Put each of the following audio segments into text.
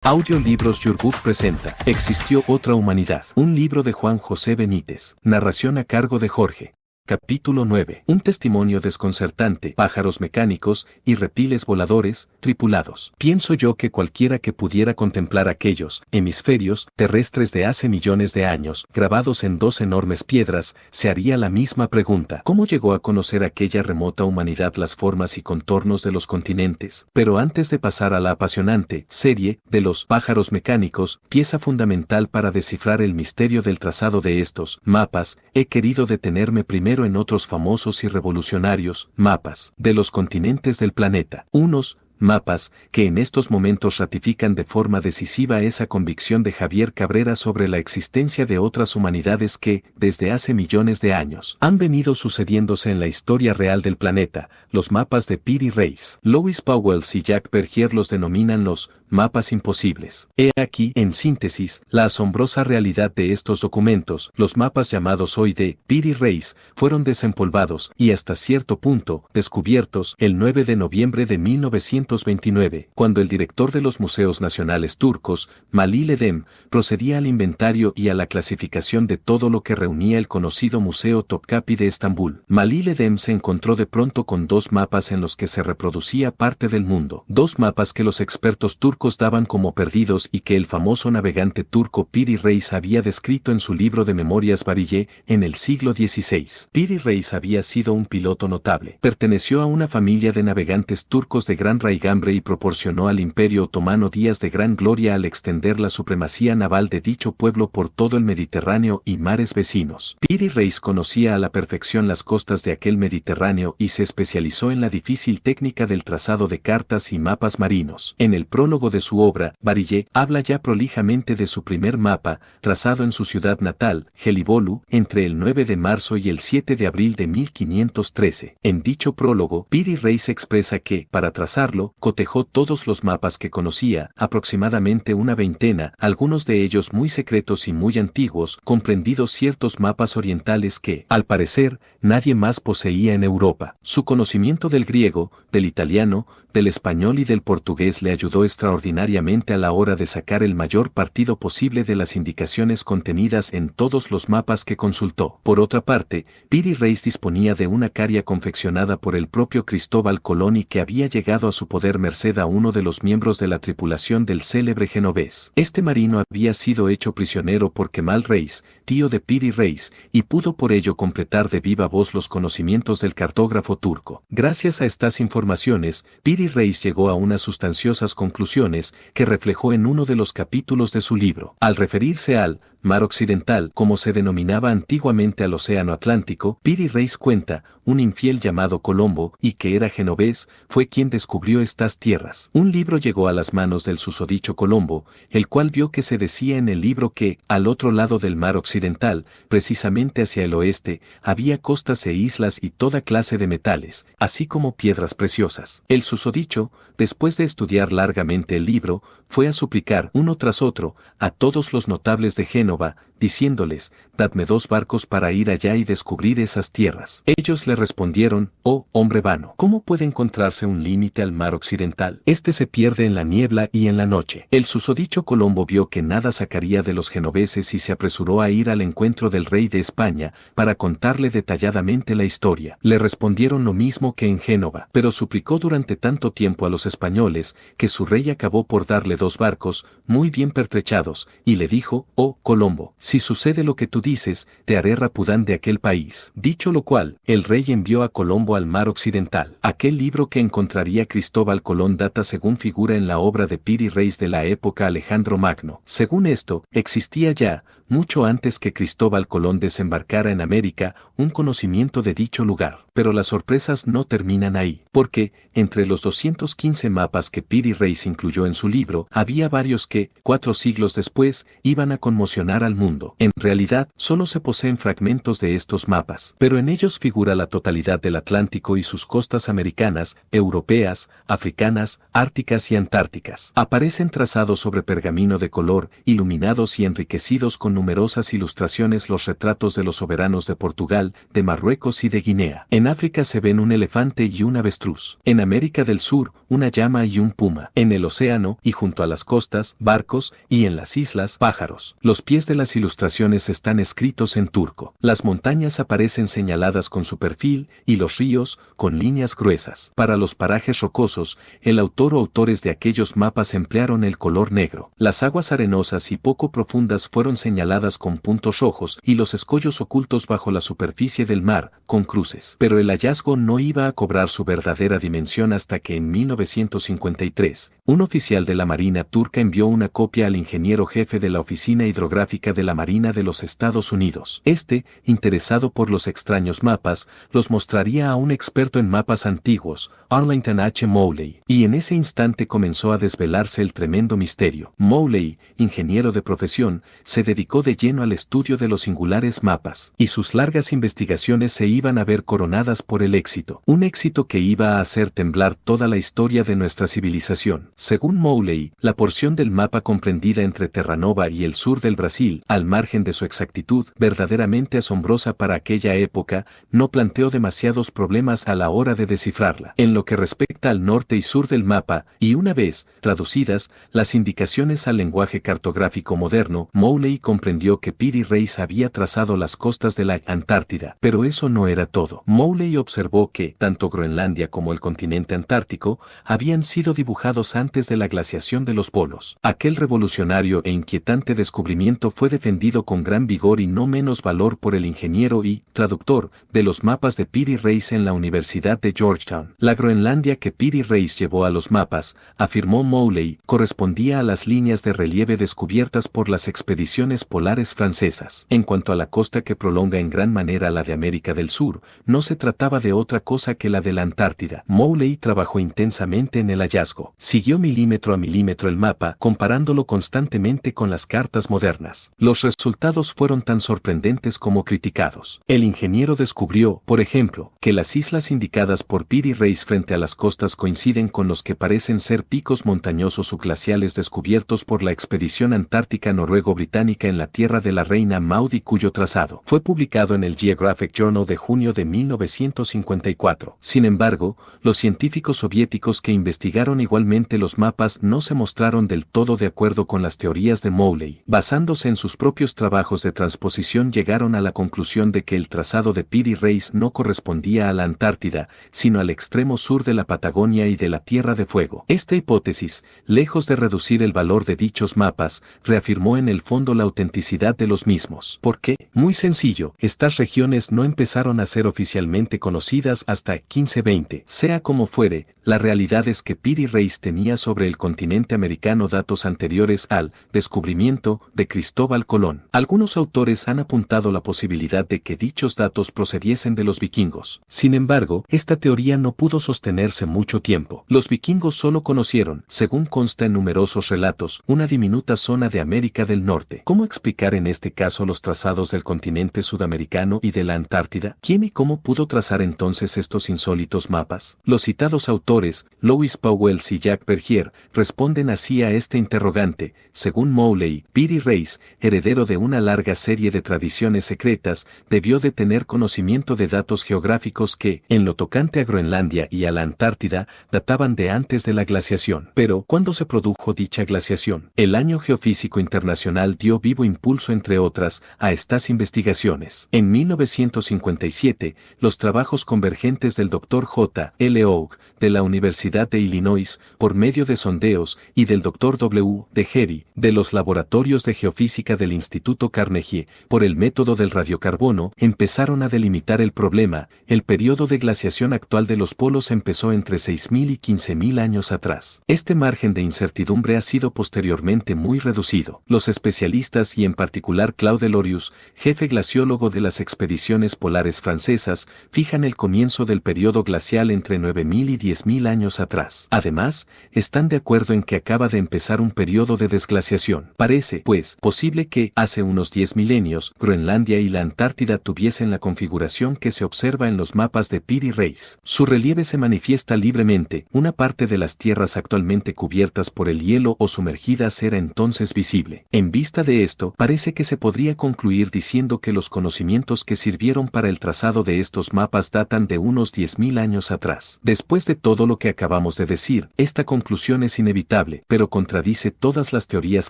Audiolibros Yourbook presenta Existió otra humanidad. Un libro de Juan José Benítez. Narración a cargo de Jorge. Capítulo 9. Un testimonio desconcertante. Pájaros mecánicos y reptiles voladores, tripulados. Pienso yo que cualquiera que pudiera contemplar aquellos hemisferios terrestres de hace millones de años, grabados en dos enormes piedras, se haría la misma pregunta. ¿Cómo llegó a conocer aquella remota humanidad las formas y contornos de los continentes? Pero antes de pasar a la apasionante serie de los pájaros mecánicos, pieza fundamental para descifrar el misterio del trazado de estos mapas, he querido detenerme primero en otros famosos y revolucionarios mapas de los continentes del planeta. Unos mapas que en estos momentos ratifican de forma decisiva esa convicción de Javier Cabrera sobre la existencia de otras humanidades que, desde hace millones de años, han venido sucediéndose en la historia real del planeta, los mapas de Piri Reis. Louis Pauwels y Jack Bergier los denominan los mapas imposibles. He aquí, en síntesis, la asombrosa realidad de estos documentos. Los mapas llamados hoy de Piri Reis fueron desempolvados y hasta cierto punto descubiertos el 9 de noviembre de 1929, cuando el director de los Museos Nacionales Turcos, Malil Edem, procedía al inventario y a la clasificación de todo lo que reunía el conocido Museo Topkapi de Estambul. Malil Edem se encontró de pronto con dos mapas en los que se reproducía parte del mundo. Dos mapas que los expertos turcos daban como perdidos y que el famoso navegante turco Piri Reis había descrito en su libro de memorias Barille en el siglo XVI. Piri Reis había sido un piloto notable. Perteneció a una familia de navegantes turcos de gran raigambre y proporcionó al Imperio Otomano días de gran gloria al extender la supremacía naval de dicho pueblo por todo el Mediterráneo y mares vecinos. Piri Reis conocía a la perfección las costas de aquel Mediterráneo y se especializó en la difícil técnica del trazado de cartas y mapas marinos. En el prólogo de su obra, Barille habla ya prolijamente de su primer mapa, trazado en su ciudad natal, Gelibolu, entre el 9 de marzo y el 7 de abril de 1513. En dicho prólogo, Piri Reis expresa que, para trazarlo, cotejó todos los mapas que conocía, aproximadamente una veintena, algunos de ellos muy secretos y muy antiguos, comprendidos ciertos mapas orientales que, al parecer, nadie más poseía en Europa. Su conocimiento del griego, del italiano, del español y del portugués le ayudó extraordinariamente a la hora de sacar el mayor partido posible de las indicaciones contenidas en todos los mapas que consultó. Por otra parte, Piri Reis disponía de una caria confeccionada por el propio Cristóbal Colón y que había llegado a su poder merced a uno de los miembros de la tripulación del célebre genovés. Este marino había sido hecho prisionero por Kemal Reis, tío de Piri Reis, y pudo por ello completar de viva voz los conocimientos del cartógrafo turco. Gracias a estas informaciones, Piri Reis llegó a unas sustanciosas conclusiones que reflejó en uno de los capítulos de su libro. Al referirse al Mar Occidental, como se denominaba antiguamente al Océano Atlántico, Piri Reis cuenta, un infiel llamado Colombo, y que era genovés, fue quien descubrió estas tierras. Un libro llegó a las manos del susodicho Colombo, el cual vio que se decía en el libro que, al otro lado del Mar Occidental, precisamente hacia el oeste, había costas e islas y toda clase de metales, así como piedras preciosas. El susodicho, después de estudiar largamente el libro, fue a suplicar, uno tras otro, a todos los notables de Génova, diciéndoles, dadme 2 barcos para ir allá y descubrir esas tierras. Ellos le respondieron, oh, hombre vano, ¿cómo puede encontrarse un límite al mar occidental? Este se pierde en la niebla y en la noche. El susodicho Colombo vio que nada sacaría de los genoveses y se apresuró a ir al encuentro del rey de España, para contarle detalladamente la historia. Le respondieron lo mismo que en Génova, pero suplicó durante tanto tiempo a los españoles, que su rey acabó por darle 2 barcos, muy bien pertrechados, y le dijo, oh, Colombo, si sucede lo que tú dices, te haré rapudán de aquel país. Dicho lo cual, el rey envió a Colombo al mar occidental. Aquel libro que encontraría Cristóbal Colón data según figura en la obra de Piri Reis de la época Alejandro Magno. Según esto, existía ya, mucho antes que Cristóbal Colón desembarcara en América, un conocimiento de dicho lugar. Pero las sorpresas no terminan ahí, porque, entre los 215 mapas que Piri Reis incluyó en su libro, había varios que, 4 siglos después, iban a conmocionar al mundo. En realidad, Solo se poseen fragmentos de estos mapas, pero en ellos figura la totalidad del Atlántico y sus costas americanas, europeas, africanas, árticas y antárticas. Aparecen trazados sobre pergamino de color, iluminados y enriquecidos con numerosas ilustraciones los retratos de los soberanos de Portugal, de Marruecos y de Guinea. En África se ven un elefante y un avestruz. En América del Sur, una llama y un puma. En el océano, y junto a las costas, barcos, y en las islas, pájaros. Los pies de las ilustraciones están escritos en turco. Las montañas aparecen señaladas con su perfil, y los ríos, con líneas gruesas. Para los parajes rocosos, el autor o autores de aquellos mapas emplearon el color negro. Las aguas arenosas y poco profundas fueron señaladas con puntos rojos, y los escollos ocultos bajo la superficie del mar, con cruces. Pero el hallazgo no iba a cobrar su verdadera dimensión hasta que en 1953, un oficial de la Marina turca envió una copia al ingeniero jefe de la Oficina Hidrográfica de la Marina de los Estados Unidos. Este, interesado por los extraños mapas, los mostraría a un experto en mapas antiguos, Arlington H. Mowley, y en ese instante comenzó a desvelarse el tremendo misterio. Mowley, ingeniero de profesión, se dedicó de lleno al estudio de los singulares mapas, y sus largas investigaciones se iban a ver coronadas por el éxito. Un éxito que iba a hacer temblar toda la historia de nuestra civilización. Según Mowley, la porción del mapa comprendida entre Terranova y el sur del Brasil, al margen de su exactitud verdaderamente asombrosa para aquella época, no planteó demasiados problemas a la hora de descifrarla. En lo que respecta al norte y sur del mapa, y una vez traducidas las indicaciones al lenguaje cartográfico moderno, Mowley comprendió que Piri Reis había trazado las costas de la Antártida. Pero eso no era todo. Mowley observó que tanto Groenlandia como el continente antártico habían sido dibujados antes de la glaciación de los polos. Aquel revolucionario e inquietante descubrimiento fue defendido con gran vigor y no menos valor por el ingeniero y traductor de los mapas de Piri Reis en la Universidad de Georgetown. La Groenlandia que Piri Reis llevó a los mapas, afirmó Mowley, correspondía a las líneas de relieve descubiertas por las expediciones polares francesas. En cuanto a la costa que prolonga en gran manera la de América del Sur, no se trataba de otra cosa que la de la Antártida. Mowley trabajó intensamente en el hallazgo. Siguió milímetro a milímetro el mapa, comparándolo constantemente con las cartas modernas. Los resultados fueron tan sorprendentes como criticados. El ingeniero descubrió, por ejemplo, que las islas indicadas por Piri Reis frente a las costas coinciden con los que parecen ser picos montañosos subglaciales descubiertos por la expedición antártica noruego-británica en la Tierra de la Reina Maud y cuyo trazado fue publicado en el Geographic Journal de junio de 1954. Sin embargo, los científicos soviéticos que investigaron igualmente los mapas no se mostraron del todo de acuerdo con las teorías de Mowley. Basándose en sus propios trabajos de transposición llegaron a la conclusión de que el trazado de Piri Reis no correspondía a la Antártida, sino al extremo sur de la Patagonia y de la Tierra de Fuego. Esta hipótesis, lejos de reducir el valor de dichos mapas, reafirmó en el fondo la autenticidad de los mismos. ¿Por qué? Muy sencillo, estas regiones no empezaron a ser oficialmente conocidas hasta 1520. Sea como fuere, la realidad es que Piri Reis tenía sobre el continente americano datos anteriores al descubrimiento de Cristóbal Colón. Algunos autores han apuntado la posibilidad de que dichos datos procediesen de los vikingos. Sin embargo, esta teoría no pudo sostenerse mucho tiempo. Los vikingos solo conocieron, según consta en numerosos relatos, una diminuta zona de América del Norte. ¿Cómo explicar en este caso los trazados del continente sudamericano y de la Antártida? ¿Quién y cómo pudo trazar entonces estos insólitos mapas? Los citados autores, Louis Pauwels y Jacques Bergier, responden así a este interrogante. Según Mowley, Piri Reis, heredero de una larga serie de tradiciones secretas, debió de tener conocimiento de datos geográficos que, en lo tocante a Groenlandia y a la Antártida, databan de antes de la glaciación. Pero, ¿cuándo se produjo dicha glaciación? El Año Geofísico Internacional dio vivo impulso, entre otras, a estas investigaciones. En 1957, los trabajos convergentes del Dr. J. L. Oak, de la Universidad de Illinois, por medio de sondeos, y del Dr. W. de Gehry, de los laboratorios de geofísica del Instituto Carnegie, por el método del radiocarbono, empezaron a delimitar el problema. El periodo de glaciación actual de los polos empezó entre 6.000 y 15.000 años atrás. Este margen de incertidumbre ha sido posteriormente muy reducido. Los especialistas y en particular Claude Lorius, jefe glaciólogo de las expediciones polares francesas, fijan el comienzo del periodo glacial entre 9.000 y 10.000 10.000 años atrás. Además, están de acuerdo en que acaba de empezar un periodo de desglaciación. Parece, pues, posible que, hace unos 10 milenios, Groenlandia y la Antártida tuviesen la configuración que se observa en los mapas de Piri Reis. Su relieve se manifiesta libremente, una parte de las tierras actualmente cubiertas por el hielo o sumergidas era entonces visible. En vista de esto, parece que se podría concluir diciendo que los conocimientos que sirvieron para el trazado de estos mapas datan de unos 10.000 años atrás. Después de todo lo que acabamos de decir, esta conclusión es inevitable, pero contradice todas las teorías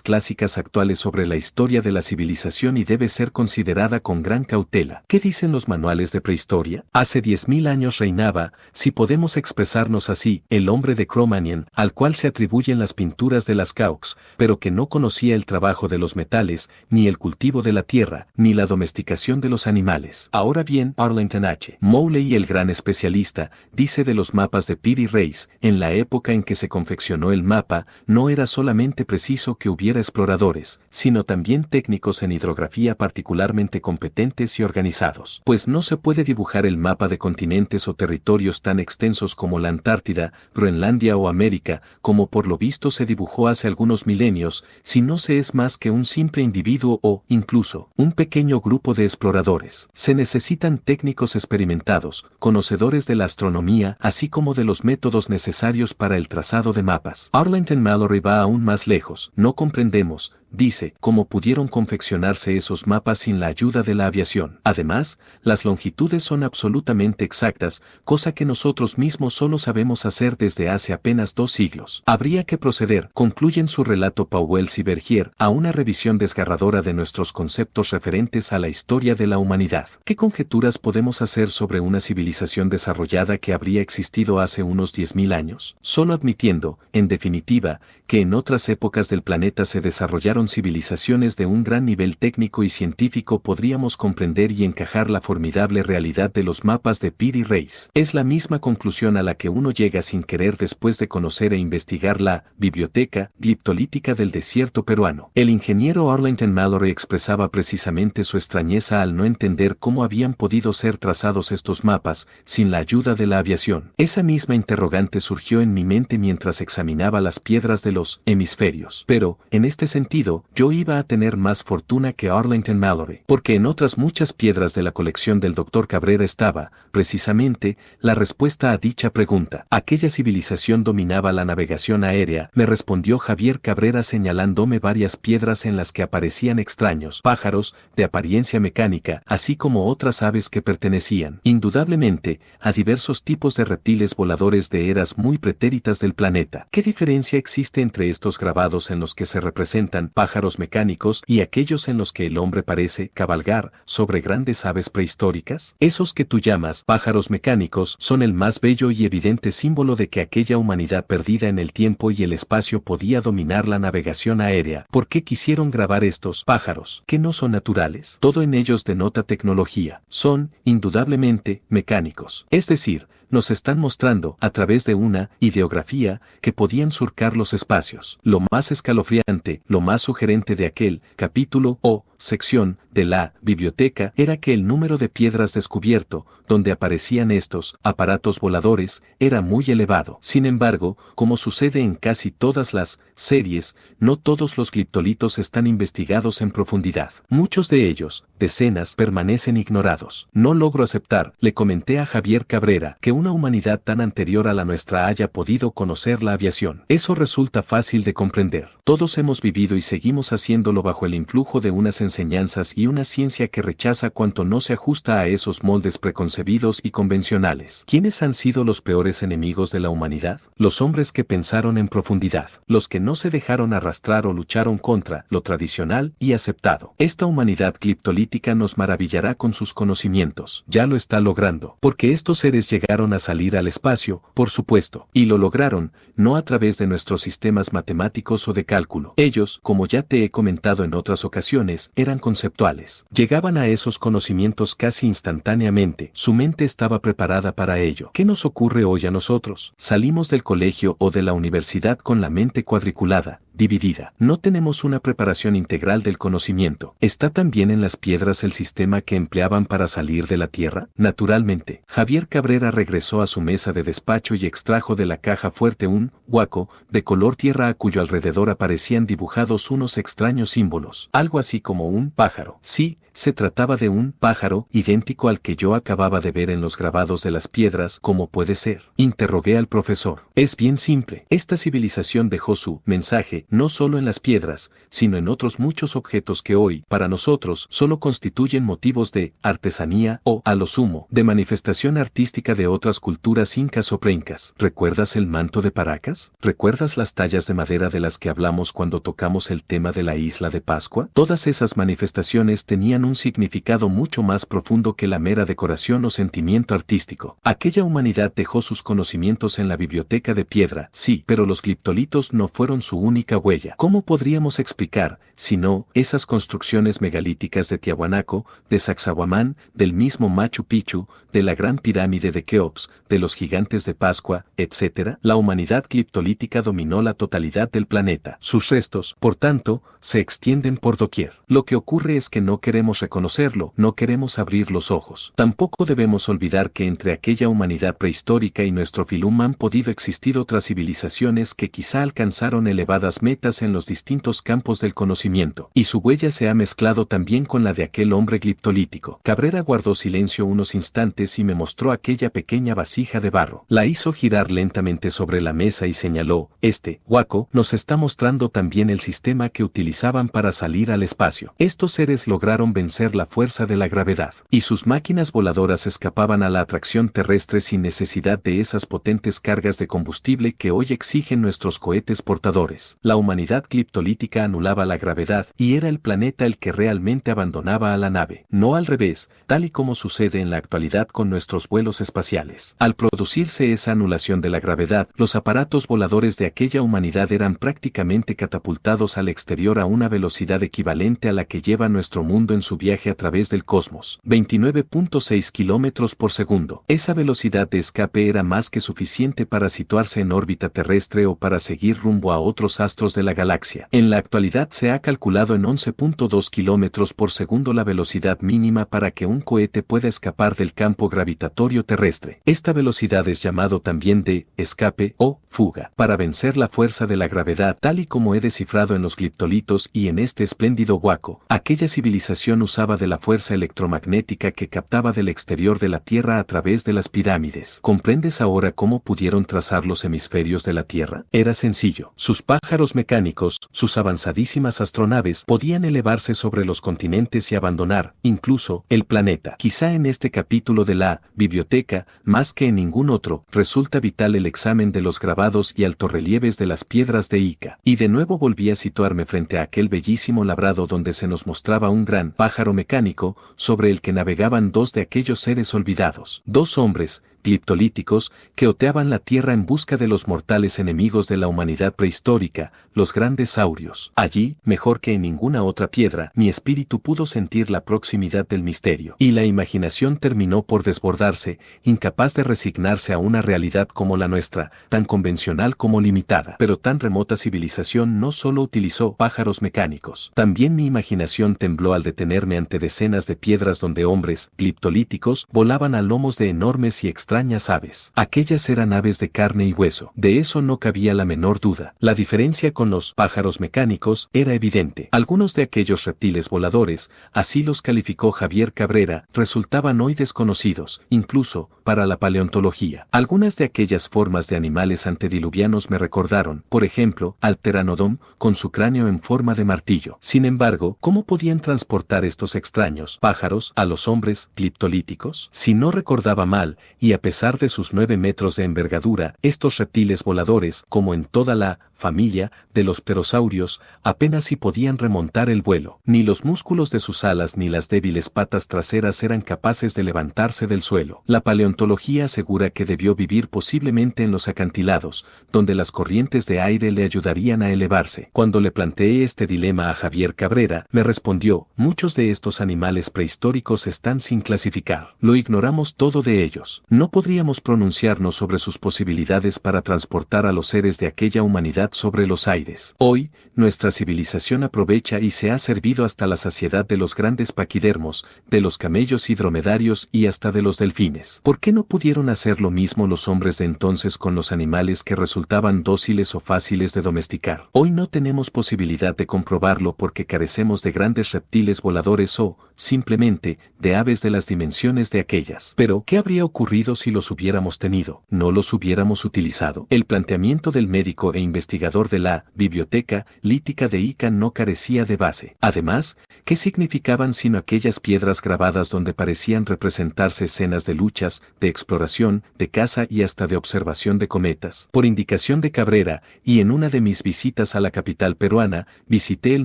clásicas actuales sobre la historia de la civilización y debe ser considerada con gran cautela. ¿Qué dicen los manuales de prehistoria? Hace 10.000 años reinaba, si podemos expresarnos así, el hombre de Cro-Magnon, al cual se atribuyen las pinturas de las Caux, pero que no conocía el trabajo de los metales, ni el cultivo de la tierra, ni la domesticación de los animales. Ahora bien, Arlington H. Mowley, el gran especialista, dice de los mapas de Piri Reis, en la época en que se confeccionó el mapa, no era solamente preciso que hubiera exploradores, sino también técnicos en hidrografía particularmente competentes y organizados. Pues no se puede dibujar el mapa de continentes o territorios tan extensos como la Antártida, Groenlandia o América, como por lo visto se dibujó hace algunos milenios, si no se es más que un simple individuo o, incluso, un pequeño grupo de exploradores. Se necesitan técnicos experimentados, conocedores de la astronomía, así como de los métodos necesarios para el trazado de mapas. Arlington Mallory va aún más lejos. No comprendemos, dice, cómo pudieron confeccionarse esos mapas sin la ayuda de la aviación. Además, las longitudes son absolutamente exactas, cosa que nosotros mismos solo sabemos hacer desde hace apenas 2 siglos. Habría que proceder, concluyen su relato Pauwels y Bergier, a una revisión desgarradora de nuestros conceptos referentes a la historia de la humanidad. ¿Qué conjeturas podemos hacer sobre una civilización desarrollada que habría existido hace unos 10.000 años? Solo admitiendo, en definitiva, que en otras épocas del planeta se desarrollaron civilizaciones de un gran nivel técnico y científico, podríamos comprender y encajar la formidable realidad de los mapas de Piri Reis. Es la misma conclusión a la que uno llega sin querer después de conocer e investigar la biblioteca gliptolítica del desierto peruano. El ingeniero Arlington Mallory expresaba precisamente su extrañeza al no entender cómo habían podido ser trazados estos mapas sin la ayuda de la aviación. Esa misma interrogante surgió en mi mente mientras examinaba las piedras de los hemisferios. Pero, en este sentido, yo iba a tener más fortuna que Arlington Mallory, porque en otras muchas piedras de la colección del Dr. Cabrera estaba, precisamente, la respuesta a dicha pregunta. ¿Aquella civilización dominaba la navegación aérea?, me respondió Javier Cabrera señalándome varias piedras en las que aparecían extraños pájaros, de apariencia mecánica, así como otras aves que pertenecían, indudablemente, a diversos tipos de reptiles voladores de eras muy pretéritas del planeta. ¿Qué diferencia existe entre estos grabados en los que se representan pájaros mecánicos y aquellos en los que el hombre parece cabalgar sobre grandes aves prehistóricas? Esos que tú llamas pájaros mecánicos son el más bello y evidente símbolo de que aquella humanidad perdida en el tiempo y el espacio podía dominar la navegación aérea. ¿Por qué quisieron grabar estos pájaros, que no son naturales? Todo en ellos denota tecnología. Son, indudablemente, mecánicos. Es decir, nos están mostrando, a través de una ideografía, que podían surcar los espacios. Lo más escalofriante, lo más sugerente de aquel capítulo o sección de la biblioteca era que el número de piedras descubierto, donde aparecían estos aparatos voladores, era muy elevado. Sin embargo, como sucede en casi todas las series, no todos los gliptolitos están investigados en profundidad. Muchos de ellos, decenas, permanecen ignorados. No logro aceptar, le comenté a Javier Cabrera, que una humanidad tan anterior a la nuestra haya podido conocer la aviación. Eso resulta fácil de comprender. Todos hemos vivido y seguimos haciéndolo bajo el influjo de unas enseñanzas y una ciencia que rechaza cuanto no se ajusta a esos moldes preconcebidos y convencionales. ¿Quiénes han sido los peores enemigos de la humanidad? Los hombres que pensaron en profundidad, los que no se dejaron arrastrar o lucharon contra lo tradicional y aceptado. Esta humanidad gliptolítica nos maravillará con sus conocimientos. Ya lo está logrando, porque estos seres llegaron a salir al espacio, por supuesto, y lo lograron, no a través de nuestros sistemas matemáticos o de cálculo. Ellos, como ya te he comentado en otras ocasiones, eran conceptuales. Llegaban a esos conocimientos casi instantáneamente. Su mente estaba preparada para ello. ¿Qué nos ocurre hoy a nosotros? Salimos del colegio o de la universidad con la mente cuadriculada, dividida. No tenemos una preparación integral del conocimiento. ¿Está también en las piedras el sistema que empleaban para salir de la Tierra? Naturalmente, Javier Cabrera regresó a su mesa de despacho y extrajo de la caja fuerte un huaco de color tierra a cuyo alrededor aparecían dibujados unos extraños símbolos, algo así como un pájaro. Sí, se trataba de un pájaro idéntico al que yo acababa de ver en los grabados de las piedras. ¿Cómo puede ser?, interrogué al profesor. Es bien simple. Esta civilización dejó su mensaje no solo en las piedras, sino en otros muchos objetos que hoy, para nosotros, solo constituyen motivos de artesanía o, a lo sumo, de manifestación artística de otras culturas incas o preincas. ¿Recuerdas el manto de Paracas? ¿Recuerdas las tallas de madera de las que hablamos cuando tocamos el tema de la isla de Pascua? Todas esas manifestaciones tenían un significado mucho más profundo que la mera decoración o sentimiento artístico. Aquella humanidad dejó sus conocimientos en la biblioteca de piedra, sí, pero los gliptolitos no fueron su única huella. ¿Cómo podríamos explicar, si no, esas construcciones megalíticas de Tiahuanaco, de Sacsayhuamán, del mismo Machu Picchu, de la Gran Pirámide de Keops, de los gigantes de Pascua, etc.? La humanidad gliptolítica dominó la totalidad del planeta. Sus restos, por tanto, se extienden por doquier. Lo que ocurre es que no queremos reconocerlo, no queremos abrir los ojos. Tampoco debemos olvidar que entre aquella humanidad prehistórica y nuestro filum han podido existir otras civilizaciones que quizá alcanzaron elevadas metas en los distintos campos del conocimiento, y su huella se ha mezclado también con la de aquel hombre gliptolítico. Cabrera guardó silencio unos instantes y me mostró aquella pequeña vasija de barro. La hizo girar lentamente sobre la mesa y señaló: este huaco nos está mostrando también el sistema que utilizaban para salir al espacio. Estos seres lograron vencer la fuerza de la gravedad, y sus máquinas voladoras escapaban a la atracción terrestre sin necesidad de esas potentes cargas de combustible que hoy exigen nuestros cohetes portadores. La humanidad gliptolítica anulaba la gravedad y era el planeta el que realmente abandonaba a la nave, no al revés, tal y como sucede en la actualidad con nuestros vuelos espaciales. Al producirse esa anulación de la gravedad, los aparatos voladores de aquella humanidad eran prácticamente catapultados al exterior a una velocidad equivalente a la que lleva nuestro mundo en su viaje a través del cosmos, 29.6 kilómetros por segundo. Esa velocidad de escape era más que suficiente para situarse en órbita terrestre o para seguir rumbo a otros astros de la galaxia. En la actualidad se ha calculado en 11.2 kilómetros por segundo la velocidad mínima para que un cohete pueda escapar del campo gravitatorio terrestre. Esta velocidad es llamado también de escape o fuga, para vencer la fuerza de la gravedad, tal y como he descifrado en los gliptolitos y en este espléndido huaco. Aquella civilización usaba de la fuerza electromagnética que captaba del exterior de la Tierra a través de las pirámides. ¿Comprendes ahora cómo pudieron trazar los hemisferios de la Tierra? Era sencillo. Sus pájaros mecánicos, sus avanzadísimas astronaves, podían elevarse sobre los continentes y abandonar, incluso, el planeta. Quizá en este capítulo de la biblioteca, más que en ningún otro, resulta vital el examen de los grabados y altorrelieves de las piedras de Ica. Y de nuevo volví a situarme frente a aquel bellísimo labrado donde se nos mostraba un gran pájaro mecánico, sobre el que navegaban dos de aquellos seres olvidados. Dos hombres gliptolíticos que oteaban la tierra en busca de los mortales enemigos de la humanidad prehistórica, los grandes saurios. Allí, mejor que en ninguna otra piedra, mi espíritu pudo sentir la proximidad del misterio, y la imaginación terminó por desbordarse, incapaz de resignarse a una realidad como la nuestra, tan convencional como limitada. Pero tan remota civilización no solo utilizó pájaros mecánicos. También mi imaginación tembló al detenerme ante decenas de piedras donde hombres gliptolíticos volaban a lomos de enormes y extrañas aves. Aquellas eran aves de carne y hueso. De eso no cabía la menor duda. La diferencia con los pájaros mecánicos era evidente. Algunos de aquellos reptiles voladores, así los calificó Javier Cabrera, resultaban hoy desconocidos, incluso para la paleontología. Algunas de aquellas formas de animales antediluvianos me recordaron, por ejemplo, al pteranodón, con su cráneo en forma de martillo. Sin embargo, ¿cómo podían transportar estos extraños pájaros a los hombres gliptolíticos? Si no recordaba mal, y a pesar de sus 9 metros de envergadura, estos reptiles voladores, como en toda la familia de los pterosaurios, apenas si podían remontar el vuelo. Ni los músculos de sus alas ni las débiles patas traseras eran capaces de levantarse del suelo. La paleontología asegura que debió vivir posiblemente en los acantilados, donde las corrientes de aire le ayudarían a elevarse. Cuando le planteé este dilema a Javier Cabrera, me respondió: muchos de estos animales prehistóricos están sin clasificar. Lo ignoramos todo de ellos. No podríamos pronunciarnos sobre sus posibilidades para transportar a los seres de aquella humanidad gravedad sobre los aires. Hoy, nuestra civilización aprovecha y se ha servido hasta la saciedad de los grandes paquidermos, de los camellos y dromedarios y hasta de los delfines. ¿Por qué no pudieron hacer lo mismo los hombres de entonces con los animales que resultaban dóciles o fáciles de domesticar? Hoy no tenemos posibilidad de comprobarlo porque carecemos de grandes reptiles voladores o, simplemente, de aves de las dimensiones de aquellas. Pero, ¿qué habría ocurrido si los hubiéramos tenido? ¿No los hubiéramos utilizado? El planteamiento del médico e investigador de la Biblioteca Lítica de Ica no carecía de base. Además, ¿qué significaban sino aquellas piedras grabadas donde parecían representarse escenas de luchas, de exploración, de caza y hasta de observación de cometas? Por indicación de Cabrera, y en una de mis visitas a la capital peruana, visité el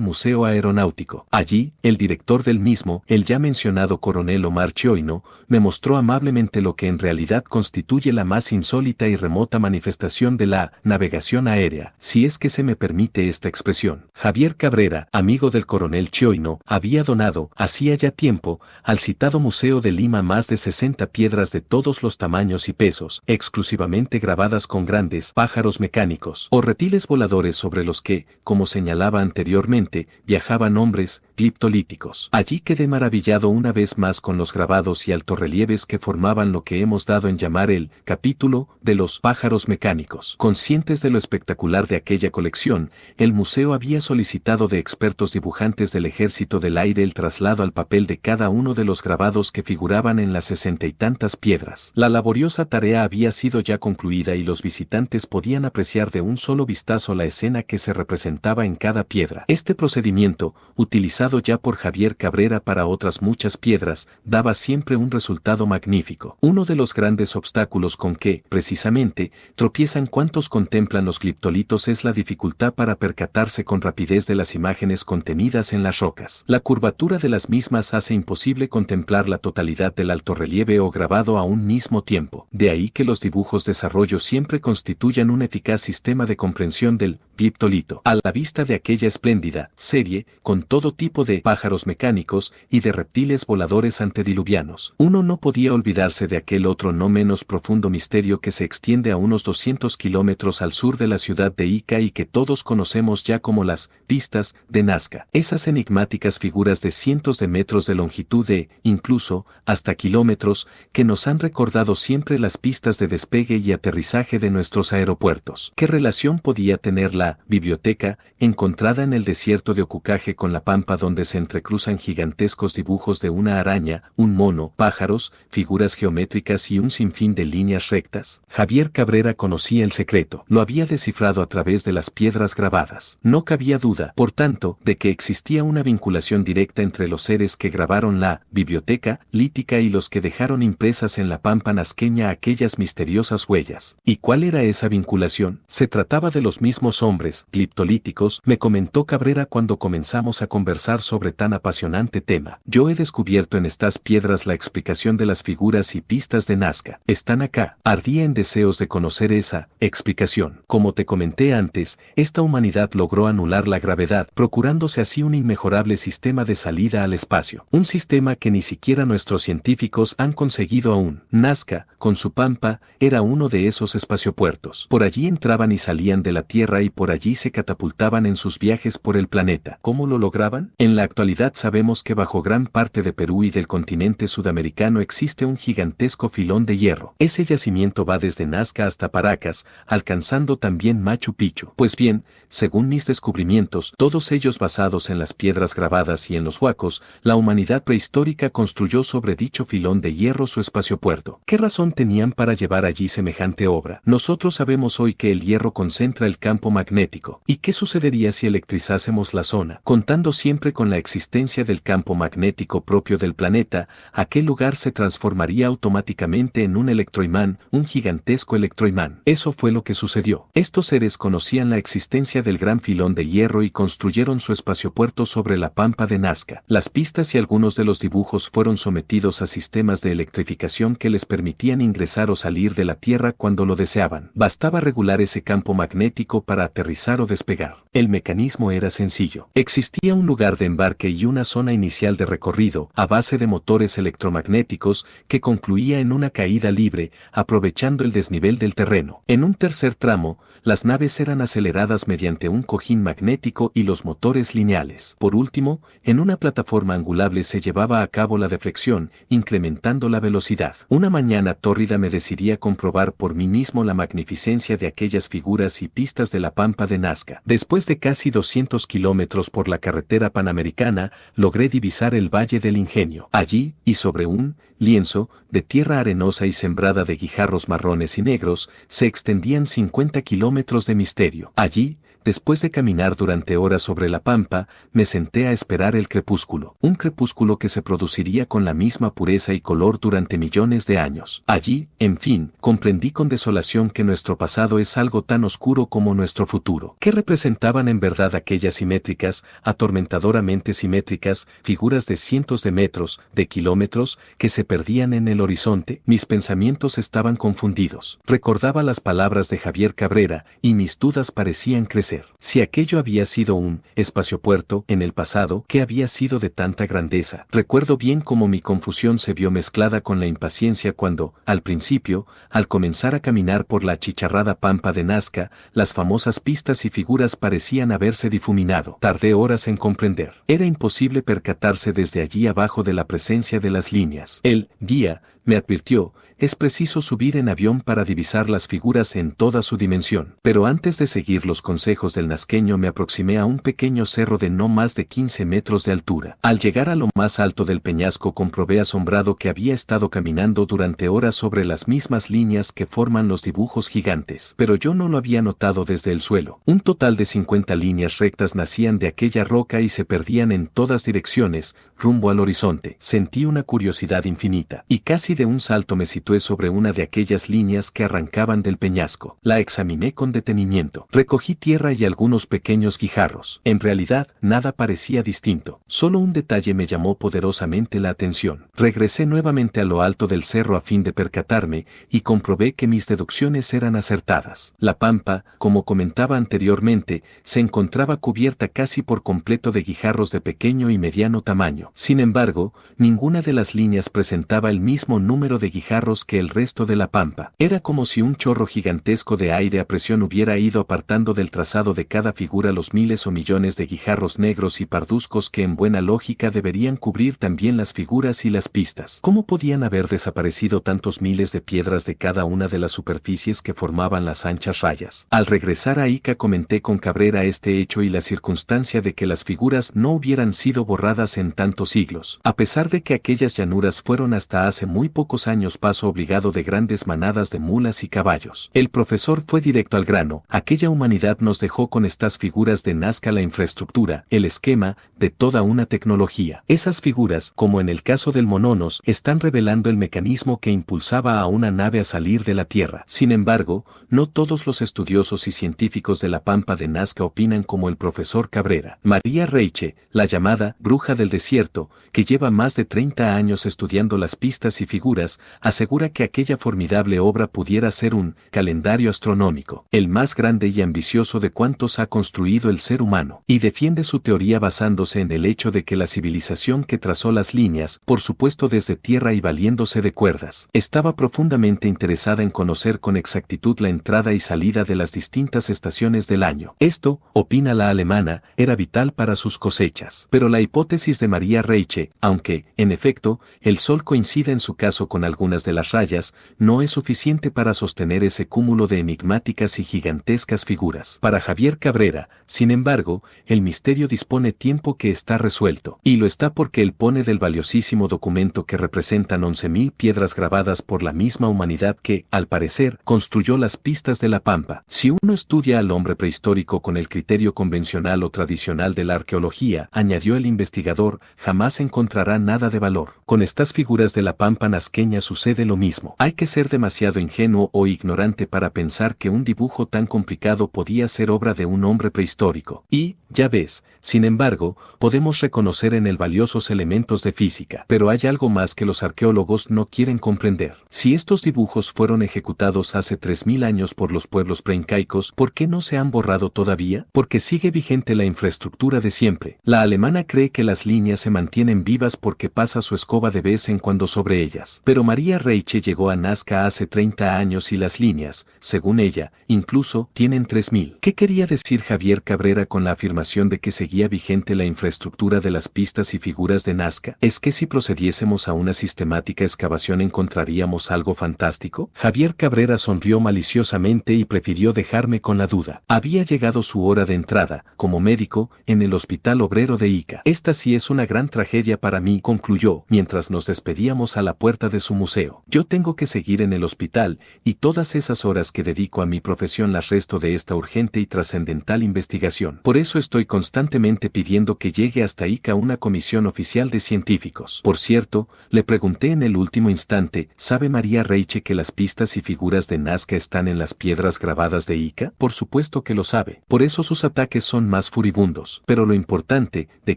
Museo Aeronáutico. Allí, el director del mismo, el ya mencionado coronel Omar Chioino, me mostró amablemente lo que en realidad constituye la más insólita y remota manifestación de la navegación aérea, si es que se me permite esta expresión. Javier Cabrera, amigo del coronel Chioino, había donado, hacía ya tiempo, al citado Museo de Lima más de 60 piedras de todos los tamaños y pesos, exclusivamente grabadas con grandes pájaros mecánicos o reptiles voladores sobre los que, como señalaba anteriormente, viajaban hombres gliptolíticos. Allí quedé maravillado una vez más con los grabados y altorrelieves que formaban lo que hemos dado en llamar el capítulo de los pájaros mecánicos. Conscientes de lo espectacular de aquella colección, el museo había solicitado de expertos dibujantes del Ejército del Aire el traslado al papel de cada uno de los grabados que figuraban en las 60 y tantas piedras. La laboriosa tarea había sido ya concluida y los visitantes podían apreciar de un solo vistazo la escena que se representaba en cada piedra. Este procedimiento, utilizado ya por Javier Cabrera para otras muchas piedras, daba siempre un resultado magnífico. Uno de los grandes obstáculos con que, precisamente, tropiezan cuantos contemplan los gliptolitos es la dificultad para percatarse con rapidez de las imágenes contenidas en las rocas. La curvatura de las mismas hace imposible contemplar la totalidad del altorrelieve o grabado a un mismo tiempo. De ahí que los dibujos de desarrollo siempre constituyan un eficaz sistema de comprensión del gliptolito. A la vista de aquella espléndida serie, con todo tipo de pájaros mecánicos y de reptiles voladores antediluvianos, uno no podía olvidarse de aquel otro no menos profundo misterio que se extiende a unos 200 kilómetros al sur de la ciudad de Ica y que todos conocemos ya como las pistas de Nazca. Esas enigmáticas figuras de cientos de metros de longitud incluso, hasta kilómetros, que nos han recordado siempre las pistas de despegue y aterrizaje de nuestros aeropuertos. ¿Qué relación podía tener la biblioteca, encontrada en el desierto de Ocucaje con la pampa donde se entrecruzan gigantescos dibujos de una araña, un mono, pájaros, figuras geométricas y un sinfín de líneas rectas? Javier Cabrera conocía el secreto, lo había descifrado a través de las piedras grabadas. No cabía duda, por tanto, de que existía una vinculación directa entre los seres que grabaron la biblioteca lítica y los que dejaron impresas en la pampa nazqueña aquellas misteriosas huellas. ¿Y cuál era esa vinculación? Se trataba de los mismos hombres gliptolíticos, me comentó Cabrera cuando comenzamos a conversar sobre tan apasionante tema. Yo he descubierto en estas piedras la explicación de las figuras y pistas de Nazca. Están acá. Ardía en deseos de conocer esa explicación. Como te comenté antes, esta humanidad logró anular la gravedad, procurándose así un inmejorable sistema de salida al espacio. Un sistema que ni siquiera nuestros científicos han conseguido aún. Nazca, con su pampa, era uno de esos espaciopuertos. Por allí entraban y salían de la Tierra y por allí se catapultaban en sus viajes por el planeta. ¿Cómo lo lograban? En la actualidad sabemos que bajo gran parte de Perú y del continente sudamericano existe un gigantesco filón de hierro. Ese yacimiento va desde Nazca hasta Paracas, alcanzando también Machu Picchu. Pues bien, según mis descubrimientos, todos ellos basados en las piedras grabadas y en los huacos, la humanidad prehistórica construyó sobre dicho filón de hierro su espaciopuerto. ¿Qué razón tenían para llevar allí semejante obra? Nosotros sabemos hoy que el hierro concentra el campo magnético. ¿Y qué sucedería si electrizásemos la zona? Contando siempre con la existencia del campo magnético propio del planeta, aquel lugar se transformaría automáticamente en un electroimán, un gigantesco electroimán. Eso fue lo que sucedió. Estos seres conocían la existencia del gran filón de hierro y construyeron su espaciopuerto sobre la pampa de Nazca. Las pistas y algunos de los dibujos fueron sometidos a sistemas de electrificación que les permitían ingresar o salir de la Tierra cuando lo deseaban. Bastaba regular ese campo magnético para aterrizar aterrizar o despegar. El mecanismo era sencillo. Existía un lugar de embarque y una zona inicial de recorrido a base de motores electromagnéticos que concluía en una caída libre, aprovechando el desnivel del terreno. En un tercer tramo, las naves eran aceleradas mediante un cojín magnético y los motores lineales. Por último, en una plataforma angulable se llevaba a cabo la deflexión, incrementando la velocidad. Una mañana tórrida me decidí a comprobar por mí mismo la magnificencia de aquellas figuras y pistas de la pampa de Nazca. Después de casi 200 kilómetros por la carretera panamericana, logré divisar el Valle del Ingenio. Allí, y sobre un lienzo de tierra arenosa y sembrada de guijarros marrones y negros, se extendían 50 kilómetros de misterio. Allí, después de caminar durante horas sobre la pampa, me senté a esperar el crepúsculo. Un crepúsculo que se produciría con la misma pureza y color durante millones de años. Allí, en fin, comprendí con desolación que nuestro pasado es algo tan oscuro como nuestro futuro. ¿Qué representaban en verdad aquellas simétricas, atormentadoramente simétricas, figuras de cientos de metros, de kilómetros, que se perdían en el horizonte? Mis pensamientos estaban confundidos. Recordaba las palabras de Javier Cabrera, y mis dudas parecían crecer. Si aquello había sido un espaciopuerto en el pasado, ¿qué había sido de tanta grandeza? Recuerdo bien cómo mi confusión se vio mezclada con la impaciencia cuando, al principio, al comenzar a caminar por la achicharrada pampa de Nazca, las famosas pistas y figuras parecían haberse difuminado. Tardé horas en comprender. Era imposible percatarse desde allí abajo de la presencia de las líneas. El guía me advirtió: es preciso subir en avión para divisar las figuras en toda su dimensión. Pero antes de seguir los consejos del nazqueño me aproximé a un pequeño cerro de no más de 15 metros de altura. Al llegar a lo más alto del peñasco comprobé asombrado que había estado caminando durante horas sobre las mismas líneas que forman los dibujos gigantes. Pero yo no lo había notado desde el suelo. Un total de 50 líneas rectas nacían de aquella roca y se perdían en todas direcciones, rumbo al horizonte. Sentí una curiosidad infinita, y casi de un salto me situé sobre una de aquellas líneas que arrancaban del peñasco. La examiné con detenimiento. Recogí tierra y algunos pequeños guijarros. En realidad, nada parecía distinto. Solo un detalle me llamó poderosamente la atención. Regresé nuevamente a lo alto del cerro a fin de percatarme, y comprobé que mis deducciones eran acertadas. La pampa, como comentaba anteriormente, se encontraba cubierta casi por completo de guijarros de pequeño y mediano tamaño. Sin embargo, ninguna de las líneas presentaba el mismo número de guijarros que el resto de la pampa. Era como si un chorro gigantesco de aire a presión hubiera ido apartando del trazado de cada figura los miles o millones de guijarros negros y parduzcos que en buena lógica deberían cubrir también las figuras y las pistas. ¿Cómo podían haber desaparecido tantos miles de piedras de cada una de las superficies que formaban las anchas rayas? Al regresar a Ica comenté con Cabrera este hecho y la circunstancia de que las figuras no hubieran sido borradas en tantos siglos, a pesar de que aquellas llanuras fueron hasta hace muy pocos años paso obligado de grandes manadas de mulas y caballos. El profesor fue directo al grano. Aquella humanidad nos dejó con estas figuras de Nazca la infraestructura, el esquema, de toda una tecnología. Esas figuras, como en el caso del Mononos, están revelando el mecanismo que impulsaba a una nave a salir de la Tierra. Sin embargo, no todos los estudiosos y científicos de la pampa de Nazca opinan como el profesor Cabrera. María Reiche, la llamada bruja del desierto, que lleva más de 30 años estudiando las pistas y figuras, asegura que aquella formidable obra pudiera ser un calendario astronómico, el más grande y ambicioso de cuantos ha construido el ser humano, y defiende su teoría basándose en el hecho de que la civilización que trazó las líneas, por supuesto desde tierra y valiéndose de cuerdas, estaba profundamente interesada en conocer con exactitud la entrada y salida de las distintas estaciones del año. Esto, opina la alemana, era vital para sus cosechas. Pero la hipótesis de María Reiche, aunque, en efecto, el Sol coincide en su caso con algunas de las rayas, no es suficiente para sostener ese cúmulo de enigmáticas y gigantescas figuras. Para Javier Cabrera, sin embargo, el misterio dispone tiempo que está resuelto, y lo está porque él pone del valiosísimo documento que representan 11.000 piedras grabadas por la misma humanidad que, al parecer, construyó las pistas de la pampa. Si uno estudia al hombre prehistórico con el criterio convencional o tradicional de la arqueología, añadió el investigador, jamás encontrará nada de valor. Con estas figuras de la pampa nazqueña sucede lo lo mismo. Hay que ser demasiado ingenuo o ignorante para pensar que un dibujo tan complicado podía ser obra de un hombre prehistórico. Y, ya ves, sin embargo, podemos reconocer en él valiosos elementos de física. Pero hay algo más que los arqueólogos no quieren comprender. Si estos dibujos fueron ejecutados hace 3000 años por los pueblos preincaicos, ¿por qué no se han borrado todavía? Porque sigue vigente la infraestructura de siempre. La alemana cree que las líneas se mantienen vivas porque pasa su escoba de vez en cuando sobre ellas. Pero María Reiche llegó a Nazca hace 30 años y las líneas, según ella, incluso tienen 3000. ¿Qué quería decir Javier Cabrera con la afirmación de que seguía vigente la infraestructura de las pistas y figuras de Nazca? ¿Es que si procediésemos a una sistemática excavación encontraríamos algo fantástico? Javier Cabrera sonrió maliciosamente y prefirió dejarme con la duda. Había llegado su hora de entrada, como médico, en el Hospital Obrero de Ica. Esta sí es una gran tragedia para mí, concluyó, mientras nos despedíamos a la puerta de su museo. Yo tengo que seguir en el hospital, y todas esas horas que dedico a mi profesión las resto de esta urgente y trascendental investigación. Por eso estoy constantemente pidiendo que llegue hasta Ica una comisión oficial de científicos. Por cierto, le pregunté en el último instante, ¿sabe María Reiche que las pistas y figuras de Nazca están en las piedras grabadas de Ica? Por supuesto que lo sabe. Por eso sus ataques son más furibundos. Pero lo importante, de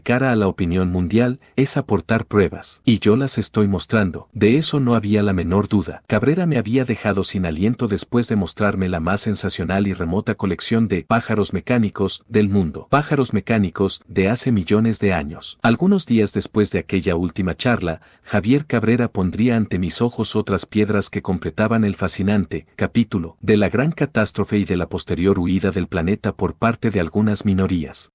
cara a la opinión mundial, es aportar pruebas. Y yo las estoy mostrando. De eso no había la menor duda. Cabrera me había dejado sin aliento después de mostrarme la más sensacional y remota colección de pájaros mecánicos del mundo. Pájaros mecánicos de hace millones de años. Algunos días después de aquella última charla, Javier Cabrera pondría ante mis ojos otras piedras que completaban el fascinante capítulo de la gran catástrofe y de la posterior huida del planeta por parte de algunas minorías.